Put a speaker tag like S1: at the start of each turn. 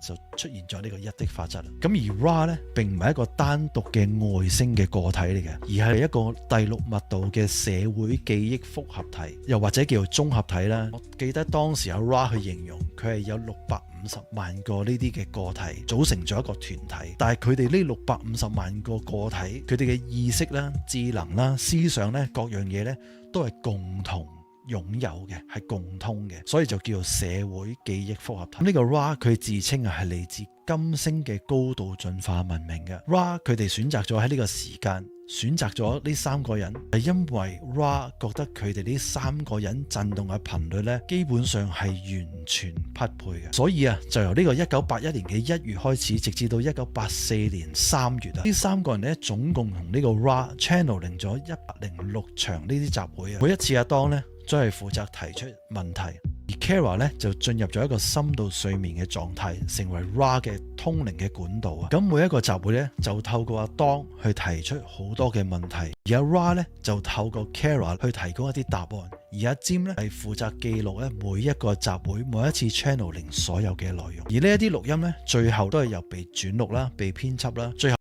S1: 就出現咗呢個一的法則。咁而 Ra 咧並唔係一個單獨嘅外星嘅個體嚟嘅，而係一個第六密度嘅社會記憶複合體，又或者叫做綜合體啦。我記得當時有 Ra 去形容佢係有650萬個呢啲嘅個體組成咗一個團體，但係佢哋呢650萬個個體，佢哋嘅意識啦、智能啦、思想咧，各樣嘢咧都係共同擁有嘅，係共通嘅，所以就叫做社會記憶複合體。呢個 Ra 佢自稱係嚟自金星嘅高度進化文明嘅。Ra 佢哋選擇咗喺呢個時間選擇咗呢3個人，係因為 Ra 覺得佢哋呢3個人震動嘅頻率咧，基本上係完全匹配嘅。所以啊，就由呢個1981年嘅1月開始，直至到1984年3月啊，呢3個人咧總共同呢個 Ra channeling 咗106場呢啲集會啊。每一次阿當咧都係負責提出問題，而 Kara 咧就進入咗一個深度睡眠嘅狀態，成為 Ra 嘅通靈嘅管道啊。咁每一個集會咧就透過阿當去提出好多嘅問題，而阿 Ra 咧就透過 Kara 去提供一啲答案，而阿 Jim 咧係負責記錄咧每一個集會每一次 channeling 所有嘅內容。而呢一啲錄音咧最後都係由被轉錄啦、被編輯啦，最後